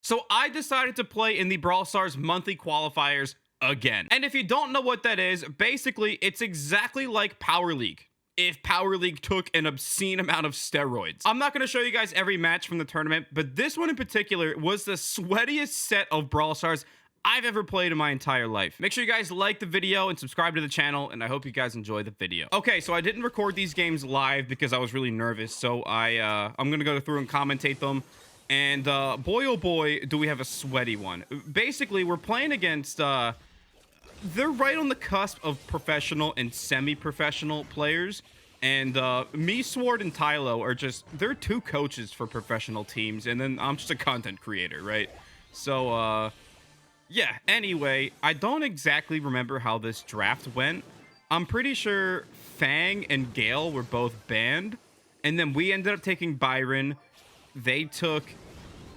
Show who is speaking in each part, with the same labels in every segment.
Speaker 1: So I decided to play in the Brawl Stars monthly qualifiers again. And if you don't know what that is, basically it's exactly like Power League if Power League took an obscene amount of steroids. I'm not going to show you guys every match from the tournament, but this one in particular was the sweatiest set of Brawl Stars I've ever played in my entire life. Make sure you guys like the video and subscribe to the channel, and I hope you guys enjoy the video. Okay, so I didn't record these games live because I was really nervous, so I'm gonna go through and commentate them. And boy oh boy, do we have a sweaty one. Basically, we're playing against they're right on the cusp of professional and semi-professional players. And me, Sword, and Tylo are just, they're two coaches for professional teams, and then I'm just a content creator, right? So yeah, anyway, I don't exactly remember how this draft went. I'm pretty sure Fang and Gale were both banned, and then we ended up taking Byron. They took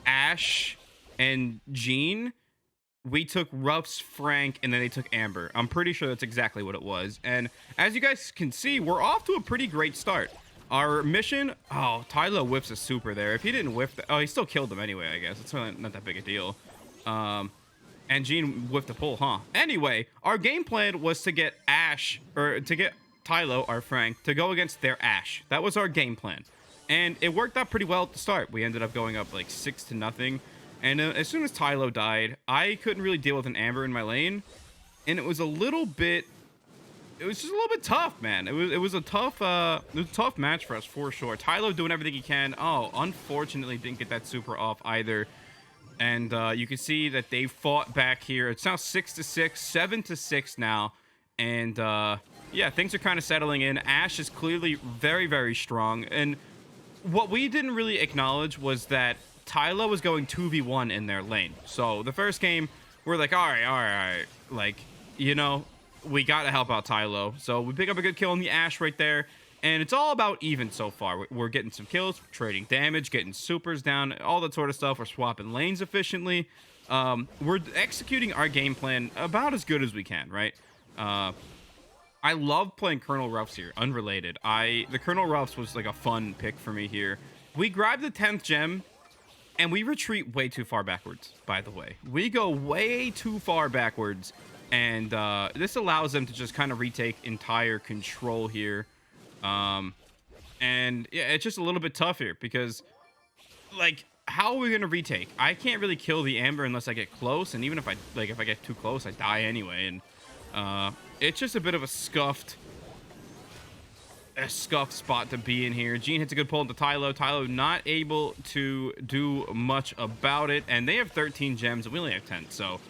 Speaker 1: Ash and Jean. We took Ruff's Frank, and then they took Amber. I'm pretty sure that's exactly what it was. And as you guys can see, we're off to a pretty great start. Our mission, oh, Tylo whiffs a super there. If he didn't whiff, oh, he still killed him anyway, I guess. It's really not that big a deal. And Jean whiffed a pull, huh? Anyway, our game plan was to get Ash, or to get Tylo, our Frank, to go against their Ash. That was our game plan. And it worked out pretty well at the start. We ended up going up like 6-0. And as soon as Tylo died, I couldn't really deal with an Amber in my lane. And it was a little bit, it was just a little bit tough, man. It was a tough match for us, for sure. Tylo doing everything he can. Oh, unfortunately didn't get that super off either. And you can see that they fought back here. It's now 6-6, 7-6 now. And yeah, things are kind of settling in. Ash is clearly very, very strong. And what we didn't really acknowledge was that Tylo was going 2v1 in their lane. So the first game, we're like, all right. Like, you know, we got to help out Tylo. So we pick up a good kill on the Ash right there. And it's all about even so far. We're getting some kills, trading damage, getting supers down, all that sort of stuff. We're swapping lanes efficiently. We're executing our game plan about as good as we can, right? I love playing Colonel Ruffs here, unrelated. The Colonel Ruffs was like a fun pick for me here. We grabbed the 10th gem, and we retreat way too far backwards, by the way. We go way too far backwards, and this allows them to just kind of retake entire control here. And yeah, it's just a little bit tough here because, like, how are we gonna retake? I can't really kill the Amber unless I get close, and even if I get too close, I die anyway. And it's just a bit of a scuffed spot to be in here. Jean hits a good pull into Tylo. Tylo not able to do much about it, and they have 13 gems and we only have 10. So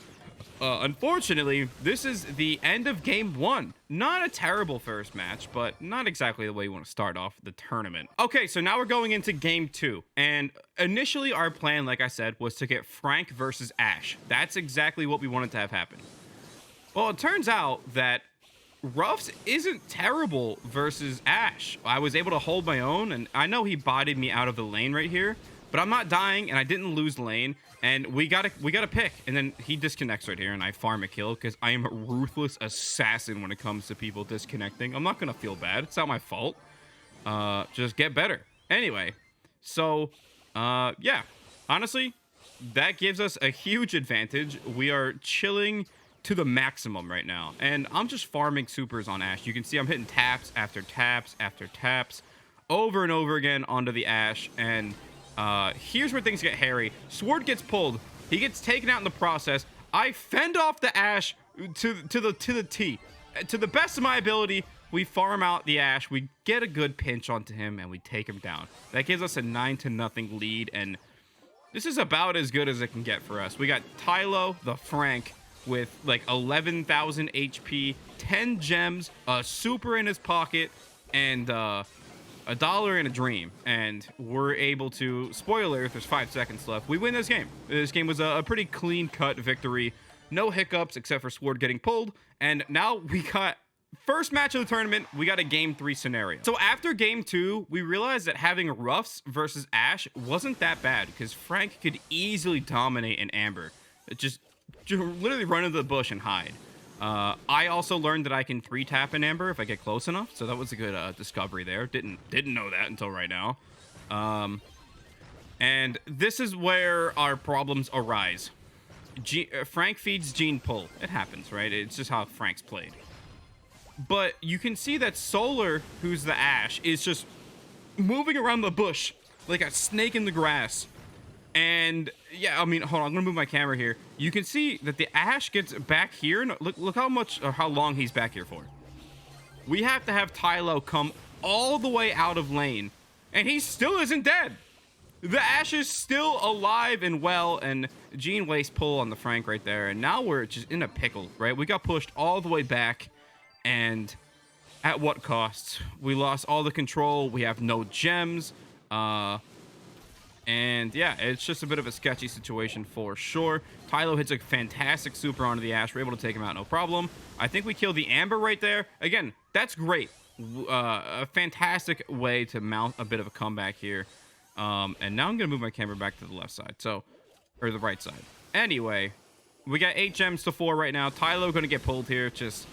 Speaker 1: unfortunately, this is the end of game 1. Not a terrible first match, but not exactly the way you want to start off the tournament. Okay, so now we're going into game 2. And initially our plan, like I said, was to get Frank versus Ash. That's exactly what we wanted to have happen. Well, it turns out that Ruffs isn't terrible versus Ash. I was able to hold my own, and I know he bodied me out of the lane right here, but I'm not dying, and I didn't lose lane, and we got a pick, and then he disconnects right here, and I farm a kill because I am a ruthless assassin when it comes to people disconnecting. I'm not gonna feel bad. It's not my fault. Just get better. Anyway, so yeah, honestly, that gives us a huge advantage. We are chilling to the maximum right now, and I'm just farming supers on Ash. You can see I'm hitting taps after taps after taps over and over again onto the Ash. And here's where things get hairy. Sword gets pulled, he gets taken out in the process. I fend off the Ash to the T. To the best of my ability, we farm out the Ash, we get a good pinch onto him, and we take him down. That gives us a 9-0 lead, and this is about as good as it can get for us. We got Tylo the Frank with like 11,000 HP, 10 gems, a super in his pocket, and $1 and a dream. And we're able to, spoiler, if there's 5 seconds left, we win this game. This game was a pretty clean-cut victory. No hiccups except for Sword getting pulled. And now we got, first match of the tournament, we got a game 3 scenario. So after game 2, we realized that having Ruffs versus Ash wasn't that bad because Frank could easily dominate an Amber. It just literally run into the bush and hide. I also learned that I can 3-tap an Amber if I get close enough, so that was a good discovery there. Didn't know that until right now. And this is where our problems arise. Frank feeds Gene pull. It happens, right? It's just how Frank's played. But you can see that Solar, who's the Ash, is just moving around the bush like a snake in the grass. And yeah, I mean, hold on, I'm gonna move my camera here. You can see that the Ash gets back here. And look how much or how long he's back here for. We have to have Tylo come all the way out of lane, and he still isn't dead. The Ash is still alive and well, and Gene waste pull on the Frank right there. And now we're just in a pickle, right? We got pushed all the way back, and at what cost? We lost all the control. We have no gems. And yeah, it's just a bit of a sketchy situation for sure. Tylo hits a fantastic super onto the Ash. We're able to take him out, no problem. I think we killed the Amber right there. Again, that's great. A fantastic way to mount a bit of a comeback here. And now I'm gonna move my camera back to the left side, or the right side. Anyway, we got 8 gems to 4 right now. Tylo gonna get pulled here. Just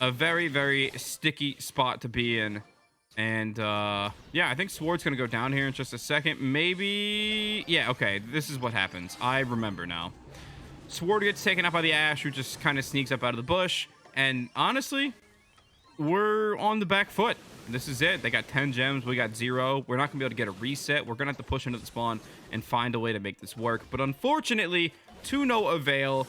Speaker 1: a very, very sticky spot to be in. And yeah, I think Sword's gonna go down here in just a second. Maybe, yeah, okay, this is what happens. I remember now. Sword gets taken out by the Ash, who just kind of sneaks up out of the bush. And honestly, we're on the back foot. This is it. They got 10 gems. We got 0. We're not going to be able to get a reset. We're going to have to push into the spawn and find a way to make this work. But unfortunately, to no avail,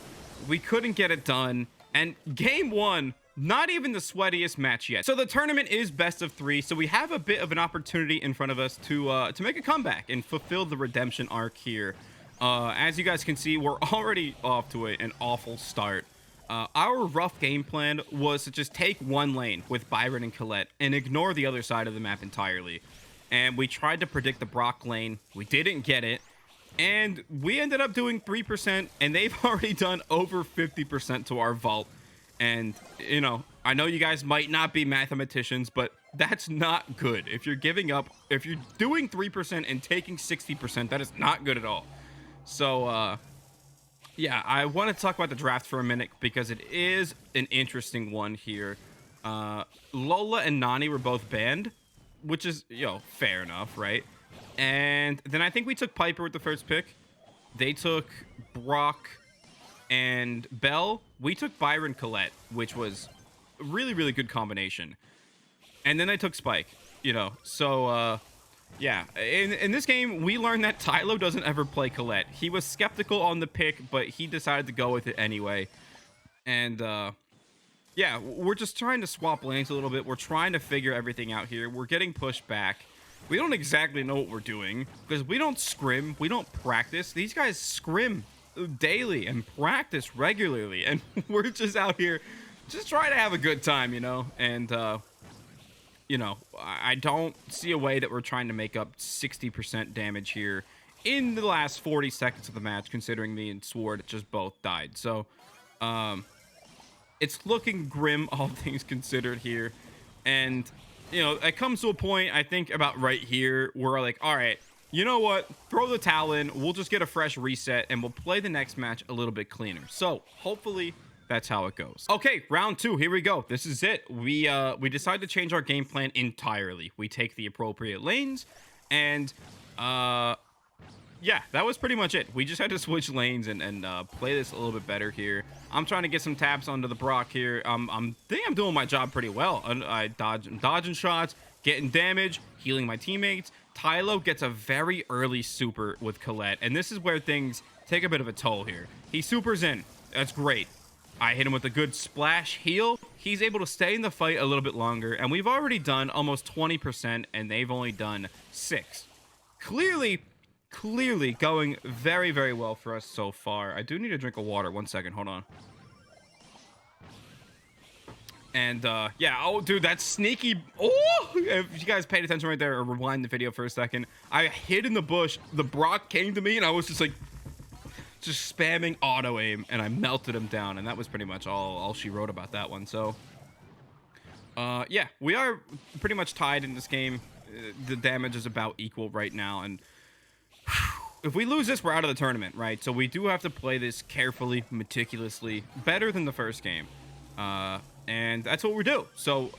Speaker 1: we couldn't get it done. And game 1, not even the sweatiest match yet. So the tournament is best of 3. So we have a bit of an opportunity in front of us to make a comeback and fulfill the redemption arc here. As you guys can see, we're already off to an awful start. Our rough game plan was to just take one lane with Byron and Colette and ignore the other side of the map entirely. And we tried to predict the Brock lane. We didn't get it. And we ended up doing 3%, and they've already done over 50% to our vault. And, you know, I know you guys might not be mathematicians, but that's not good. If you're giving up, if you're doing 3% and taking 60%, that is not good at all. So, yeah, I want to talk about the draft for a minute because it is an interesting one here. Lola and Nani were both banned, which is, fair enough, right? And then I think we took Piper with the first pick. They took Brock and Belle. We took Byron Colette, which was a really, really good combination. And then they took Spike, so... yeah, in this game, we learned that Tylo doesn't ever play Colette. He was skeptical on the pick, but he decided to go with it anyway. And, yeah, we're just trying to swap lanes a little bit. We're trying to figure everything out here. We're getting pushed back. We don't exactly know what we're doing because we don't scrim. We don't practice. These guys scrim daily and practice regularly. And we're just out here just trying to have a good time, And, I don't see a way that we're trying to make up 60% damage here in the last 40 seconds of the match, considering me and Sword just both died. So, it's looking grim, all things considered here. And, it comes to a point, I think, about right here, where we're like, all right, you know what? Throw the towel in. We'll just get a fresh reset, and we'll play the next match a little bit cleaner. So, hopefully... that's how it goes. Okay, round 2. Here we go. This is it. We decided to change our game plan entirely. We take the appropriate lanes, and yeah, that was pretty much it. We just had to switch lanes and play this a little bit better here. I'm trying to get some taps onto the Brock here. I'm doing my job pretty well. I'm dodging shots, getting damage, healing my teammates. Tylo gets a very early super with Colette, and this is where things take a bit of a toll here. He supers in. That's great. I hit him with a good splash heal. He's able to stay in the fight a little bit longer, and we've already done almost 20%, and they've only done 6. Clearly going very, very well for us so far. I do need a drink of water. 1 second. Hold on. And, yeah. Oh, dude, that's sneaky. Oh! If you guys paid attention right there, or rewind the video for a second. I hid in the bush. The Brock came to me, and I was just like... just spamming auto aim, and I melted him down, and that was pretty much all she wrote about that one. So yeah, we are pretty much tied in this game. The damage is about equal right now, and if we lose this, we're out of the tournament, right? So we do have to play this carefully, meticulously, better than the first game, and that's what we do. So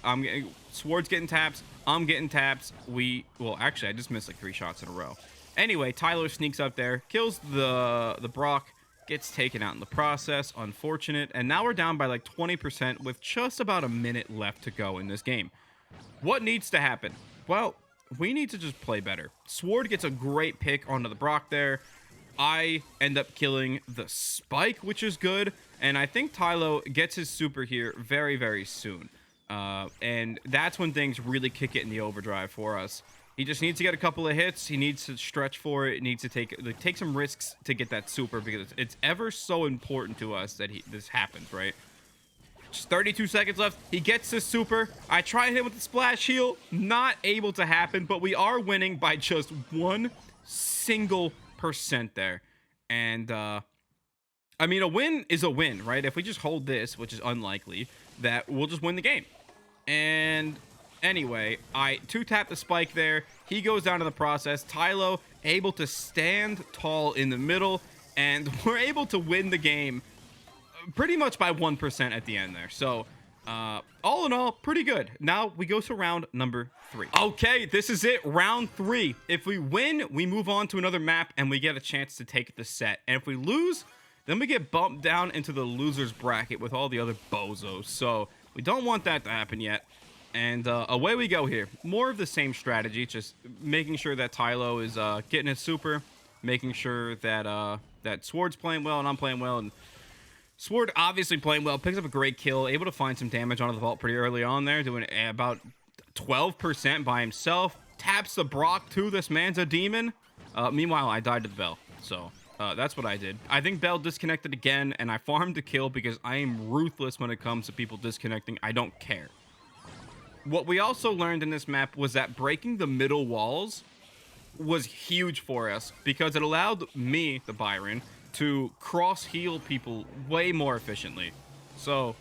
Speaker 1: Sword's getting taps, I'm getting taps. Well, actually, I just missed like 3 shots in a row. Anyway, Tyler sneaks up there, kills the Brock, gets taken out in the process. Unfortunate. And now we're down by like 20% with just about a minute left to go in this game. What needs to happen? Well, we need to just play better. Sword gets a great pick onto the Brock there. I end up killing the Spike, which is good. And I think Tylo gets his super here very, very soon. And that's when things really kick it in the overdrive for us. He just needs to get a couple of hits. He needs to stretch for it. He needs to take some risks to get that super, because it's ever so important to us that this happens, right? Just 32 seconds left. He gets the super. I try to hit him with the splash heal. Not able to happen, but we are winning by just 1 single % there. And, I mean, a win is a win, right? If we just hold this, which is unlikely, that we'll just win the game. And anyway, I 2-tap the Spike there. He goes down to the process. Tylo able to stand tall in the middle, and we're able to win the game pretty much by 1% at the end there. So, all in all, pretty good. Now we go to round number 3. Okay, this is it, round 3. If we win, we move on to another map, and we get a chance to take the set. And if we lose, then we get bumped down into the loser's bracket with all the other bozos. So we don't want that to happen yet. And away we go here. More of the same strategy, just making sure that Tylo is getting his super, making sure that that Sword's playing well and I'm playing well. And Sword obviously playing well, picks up a great kill, able to find some damage onto the vault pretty early on there, doing about 12% by himself. Taps the Brock too. This man's a demon. Meanwhile, I died to the Bell. So that's what I did. I think Bell disconnected again, and I farmed the kill because I am ruthless when it comes to people disconnecting. I don't care. What we also learned in this map was that breaking the middle walls was huge for us, because it allowed me, the Byron, to cross-heal people way more efficiently. So,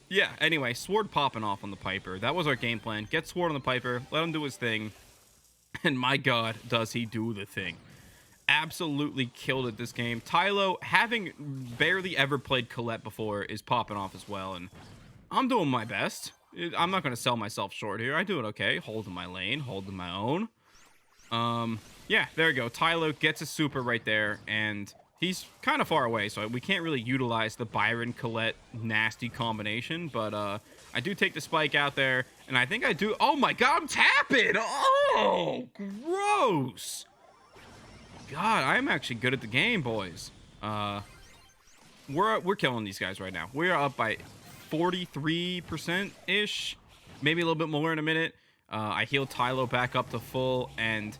Speaker 1: yeah, anyway, Sword popping off on the Piper. That was our game plan. Get Sword on the Piper, let him do his thing, and my god, does he do the thing. Absolutely killed it this game. Tylo, having barely ever played Colette before, is popping off as well, and I'm doing my best. I'm not going to sell myself short here. I do it okay. Holding my lane, holding my own. Yeah, there we go. Tylo gets a super right there, and he's kind of far away, so we can't really utilize the Byron Colette nasty combination, but I do take the Spike out there, and I think I do. Oh my god, I'm tapping! Oh, gross! God, I'm actually good at the game, boys. We're killing these guys right now. We're up by 43%-ish, maybe a little bit more in a minute. I healed Tylo back up to full, and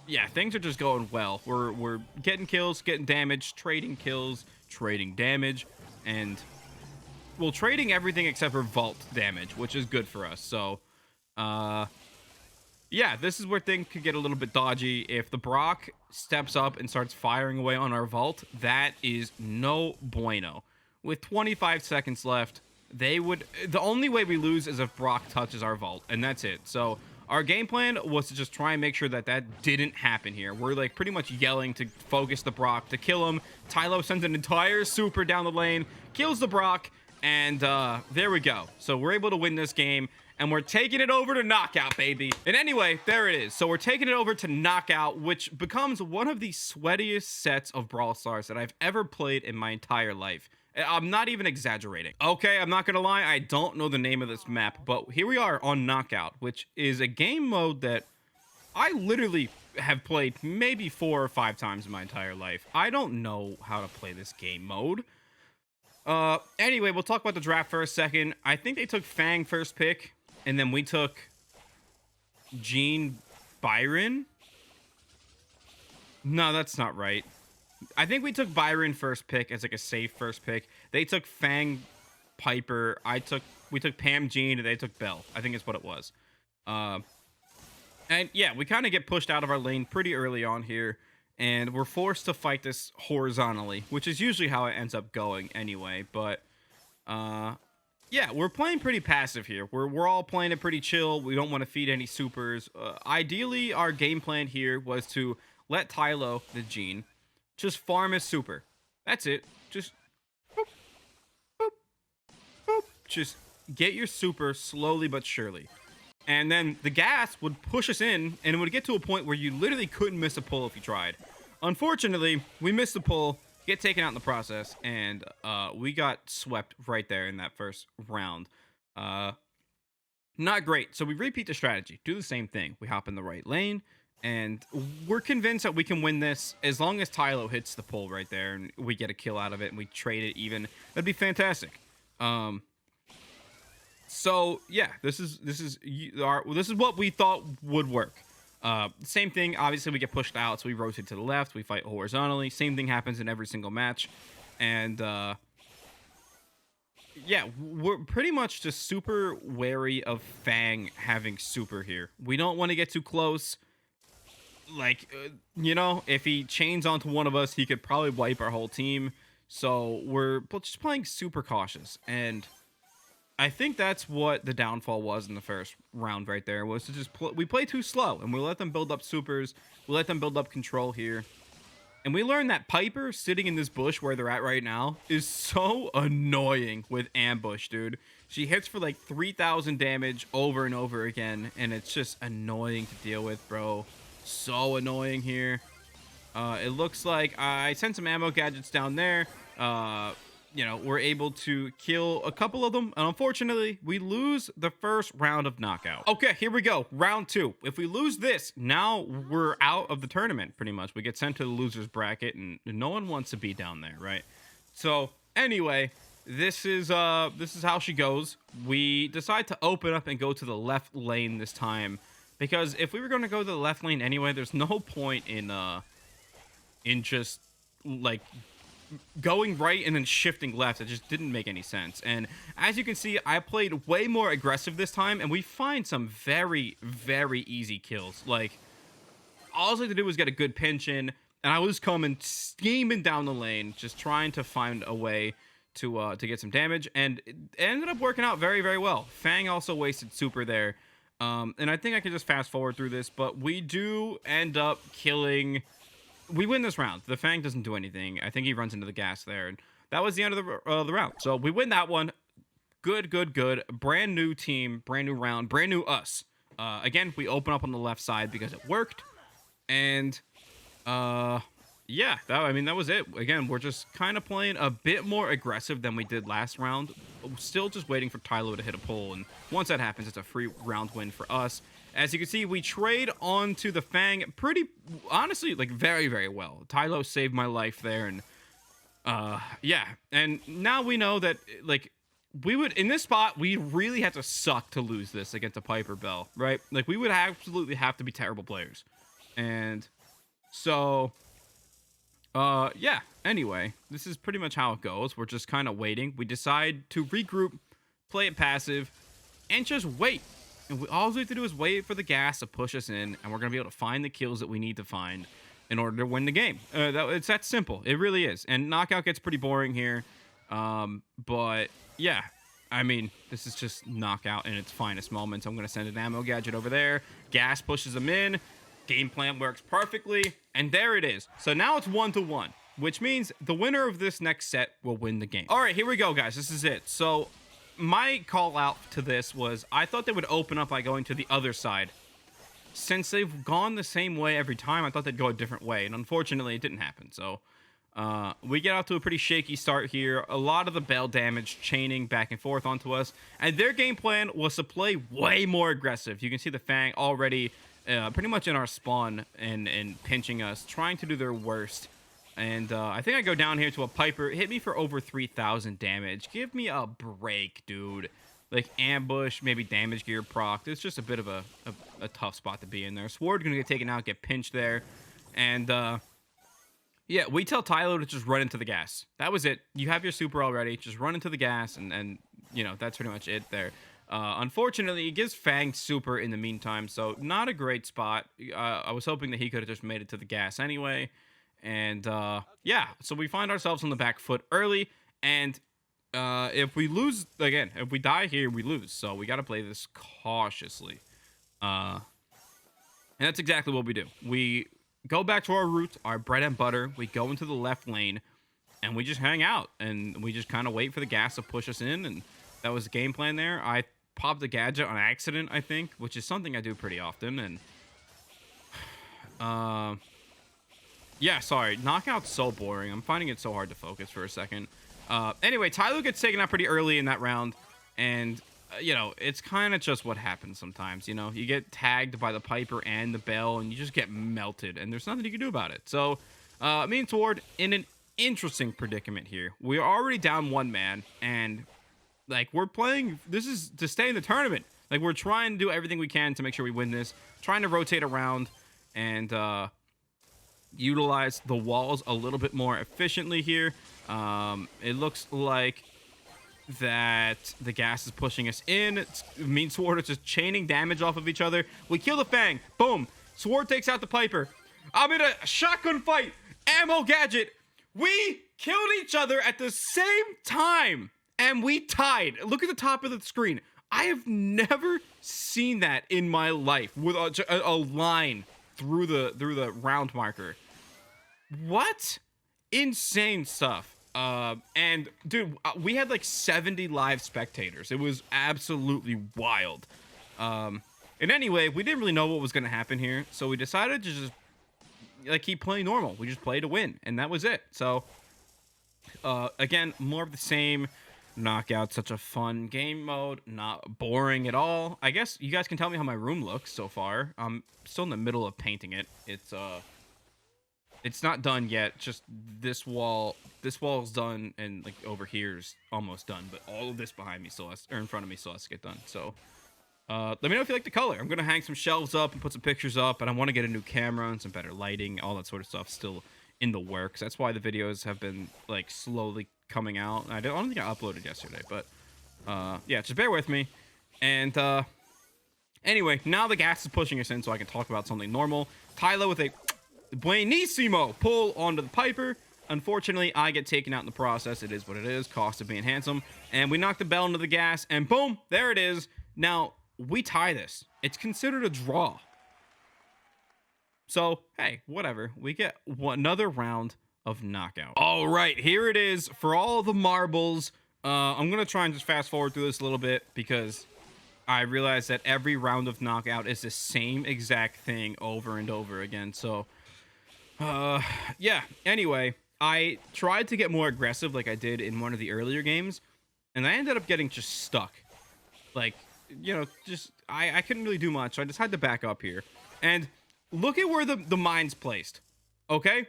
Speaker 1: yeah, things are just going well. We're getting kills, getting damage, trading kills, trading damage, and well, trading everything except for vault damage, which is good for us. So, yeah, this is where things could get a little bit dodgy. If the Brock steps up and starts firing away on our vault, that is no bueno. With 25 seconds left, the only way we lose is if Brock touches our vault, and that's it. So our game plan was to just try and make sure that that didn't happen here. We're like pretty much yelling to focus the Brock, to kill him. Tylo sends an entire super down the lane, kills the Brock, and there we go. So we're able to win this game, and we're taking it over to knockout, baby. And anyway, there it is. So we're taking it over to knockout, which becomes one of the sweatiest sets of Brawl Stars that I've ever played in my entire life. I'm not even exaggerating. Okay, I'm not gonna lie, I don't know the name of this map, but here we are on Knockout, which is a game mode that I literally have played maybe 4 or 5 times in my entire life. I don't know how to play this game mode. Anyway, we'll talk about the draft for a second. I think they took Fang first pick, and then we took Jean Byron. No, that's not right. I think we took Byron first pick as like a safe first pick. They took Fang, Piper. We took Pam, Jean, and they took Belle. I think is what it was. And yeah, we kind of get pushed out of our lane pretty early on here, and we're forced to fight this horizontally, which is usually how it ends up going anyway. But yeah, we're playing pretty passive here. We're all playing it pretty chill. We don't want to feed any supers. Ideally, our game plan here was to let Tylo, the Jean, just farm his super. That's it. Just boop, boop, boop. Just get your super slowly but surely. And then the gas would push us in, and it would get to a point where you literally couldn't miss a pull if you tried. Unfortunately, we missed the pull, get taken out in the process, and we got swept right there in that first round. Not great. So we repeat the strategy, do the same thing. We hop in the right lane, and we're convinced that we can win this as long as Tylo hits the pull right there, and we get a kill out of it, and we trade it even. That'd be fantastic. So yeah, this is what we thought would work. Same thing. Obviously, we get pushed out, so we rotate to the left. We fight horizontally. Same thing happens in every single match, and yeah, we're pretty much just super wary of Fang having super here. We don't want to get too close. Like, if he chains onto one of us, he could probably wipe our whole team. So we're just playing super cautious, and I think that's what the downfall was in the first round right there, was to just we play too slow, and we let them build up supers, we let them build up control here. And we learned that Piper sitting in this bush where they're at right now is so annoying with ambush, dude. She hits for like 3,000 damage over and over again, and it's just annoying to deal with, bro. So annoying here. It looks like I sent some ammo gadgets down there. We're able to kill a couple of them, and unfortunately, we lose the first round of knockout. Okay, here we go. Round 2. If we lose this, now we're out of the tournament, pretty much. We get sent to the loser's bracket, and no one wants to be down there, right? So, anyway, this is how she goes. We decide to open up and go to the left lane this time, because if we were going to go to the left lane anyway, there's no point in just, like, going right and then shifting left. It just didn't make any sense. And as you can see, I played way more aggressive this time, and we find some very, very easy kills. Like, all I had to do was get a good pinch in, and I was coming scheming down the lane, just trying to find a way to get some damage, and it ended up working out very, very well. Fang also wasted super there, and I think I can just fast forward through this, but we do end up killing. We win this round. The Fang doesn't do anything. I think he runs into the gas there. And that was the end of the round. So we win that one. Good, good, good. Brand new team, brand new round, brand new us. Again, we open up on the left side because it worked. And, yeah, that was it. Again, we're just kind of playing a bit more aggressive than we did last round. Still just waiting for Tylo to hit a pull. And once that happens, it's a free round win for us. As you can see, we trade onto the Fang pretty, honestly, like, very, very well. Tylo saved my life there, and, yeah. And now we know that, like, in this spot, we really had to suck to lose this against a Piper Bell, right? Like, we would absolutely have to be terrible players. And so, yeah. Anyway, this is pretty much how it goes. We're just kind of waiting. We decide to regroup, play it passive, and just wait. And all we have to do is wait for the gas to push us in, and we're going to be able to find the kills that we need to find in order to win the game. It's that simple. It really is. And knockout gets pretty boring here. But, yeah. I mean, this is just knockout in its finest moments. I'm going to send an ammo gadget over there. Gas pushes them in. Game plan works perfectly. And there it is. So now it's 1-1, which means the winner of this next set will win the game. All right, here we go, guys. This is it. So my call out to this was I thought they would open up by going to the other side. Since they've gone the same way every time, I thought they'd go a different way. And unfortunately, it didn't happen. So we get off to a pretty shaky start here. A lot of the bell damage chaining back and forth onto us. And their game plan was to play way more aggressive. You can see the Fang already pretty much in our spawn and pinching us, trying to do their worst. And I think I go down here to a Piper. Hit me for over 3,000 damage. Give me a break, dude. Like, ambush, maybe damage gear proc. It's just a bit of a tough spot to be in there. Sword gonna get taken out, get pinched there. And, yeah, we tell Tylo to just run into the gas. That was it. You have your super already. Just run into the gas, and that's pretty much it there. Unfortunately, it gives Fang super in the meantime, so not a great spot. I was hoping that he could have just made it to the gas anyway. And, yeah, so we find ourselves on the back foot early, and if we lose, again, if we die here, we lose. So we got to play this cautiously. And that's exactly what we do. We go back to our roots, our bread and butter. We go into the left lane, and we just hang out, and we just kind of wait for the gas to push us in, and that was the game plan there. I popped a gadget on accident, I think, which is something I do pretty often. And yeah, sorry, knockout's so boring. I'm finding it so hard to focus for a second. Anyway, Tyler gets taken out pretty early in that round, and you know, it's kind of just what happens sometimes. You know, you get tagged by the Piper and the Bell, and you just get melted, and there's nothing you can do about it. So me and Sword in an interesting predicament here. We're already down one man, and like, we're playing, this is to stay in the tournament. Like, we're trying to do everything we can to make sure we win this, trying to rotate around and utilize the walls a little bit more efficiently here. It looks like that the gas is pushing us in. Me and Sword are just chaining damage off of each other. We kill the Fang. Boom. Sword takes out the Piper. I'm in a shotgun fight. Ammo gadget. We killed each other at the same time, and we tied. Look at the top of the screen. I have never seen that in my life with a line through the round marker. What? Insane stuff. And dude, we had like 70 live spectators. It was absolutely wild. And anyway, we didn't really know what was going to happen here, so we decided to just like keep playing normal. We just play to win, and that was it. So again, more of the same. Knockout, such a fun game mode, not boring at all. I guess you guys can tell me how my room looks so far. I'm still in the middle of painting it. It's not done yet. Just this wall is done, and like over here is almost done, but all of this behind me still has, or in front of me still has to get done. So let me know if you like the color. I'm gonna hang some shelves up and put some pictures up, and I want to get a new camera and some better lighting, all that sort of stuff still in the works. That's why the videos have been like slowly coming out. I don't think I uploaded yesterday, but yeah, just bear with me. And anyway, now the gas is pushing us in, so I can talk about something normal. Tyler with a buenissimo pull onto the Piper. Unfortunately, I get taken out in the process. It is what it is. Cost of being handsome. And we knock the Bell into the gas, and boom, there it is. Now we tie this. It's considered a draw. So hey, whatever. We get another round of knockout. All right, here it is for all the marbles. I'm gonna try and just fast forward through this a little bit because I realize that every round of knockout is the same exact thing over and over again. So yeah, anyway, I tried to get more aggressive like I did in one of the earlier games, and I ended up getting just stuck. Like, you know, just I couldn't really do much, so I decided to back up here. And look at where the mine's placed. Okay,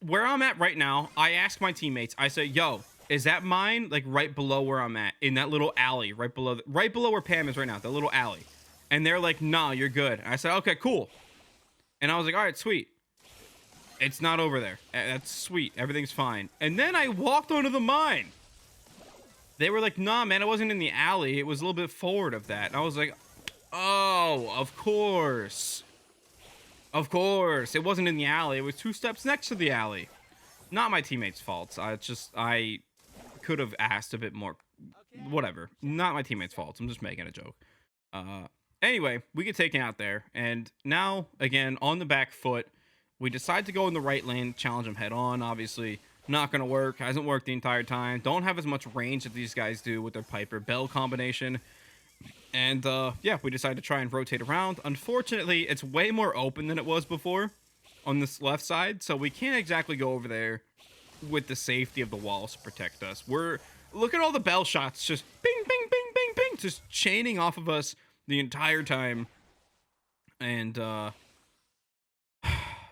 Speaker 1: where I'm at right now, I ask my teammates, I say, yo, is that mine like right below where I'm at, in that little alley right below where Pam is right now, that little alley? And they're like, nah, you're good. And I said, okay, cool. And I was like, all right, sweet. It's not over there. That's sweet. Everything's fine. And then I walked onto the mine. They were like, nah, man, it wasn't in the alley. It was a little bit forward of that. And I was like, oh, of course. Of course. It wasn't in the alley. It was 2 steps next to the alley. Not my teammates' faults. I could have asked a bit more. Whatever. Not my teammates' faults. I'm just making a joke. Anyway, we get taken out there. And now, again, on the back foot, we decide to go in the right lane, challenge them head on. Obviously, not going to work. Hasn't worked the entire time. Don't have as much range as these guys do with their Piper Bell combination. And yeah, we decided to try and rotate around. Unfortunately, it's way more open than it was before on this left side, so we can't exactly go over there with the safety of the walls to protect us. Look at all the Bell shots, just bing, bing, bing, bing, bing, just chaining off of us the entire time. And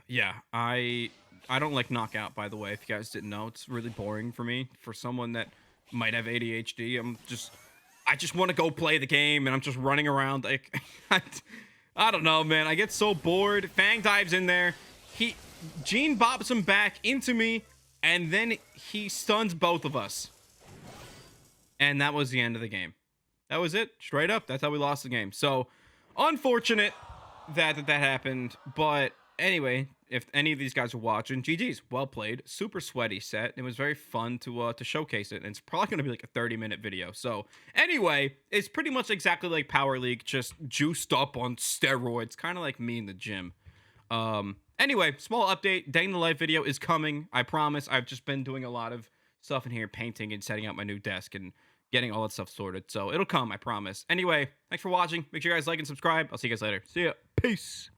Speaker 1: yeah, I don't like knockout, by the way, if you guys didn't know. It's really boring for me. For someone that might have ADHD, I just want to go play the game, and I'm just running around like I don't know, man. I get so bored. Fang dives in there. Gene bops him back into me, and then he stuns both of us. And that was the end of the game. That was it. Straight up. That's how we lost the game. So, unfortunate that happened. But anyway, if any of these guys are watching, GG's. Well played. Super sweaty set. It was very fun to showcase it. And it's probably going to be like a 30-minute video. So, anyway, it's pretty much exactly like Power League, just juiced up on steroids. Kind of like me in the gym. Anyway, small update. Day in the life video is coming. I promise. I've just been doing a lot of stuff in here, painting and setting up my new desk and getting all that stuff sorted. So it'll come, I promise. Anyway, thanks for watching. Make sure you guys like and subscribe. I'll see you guys later. See ya. Peace.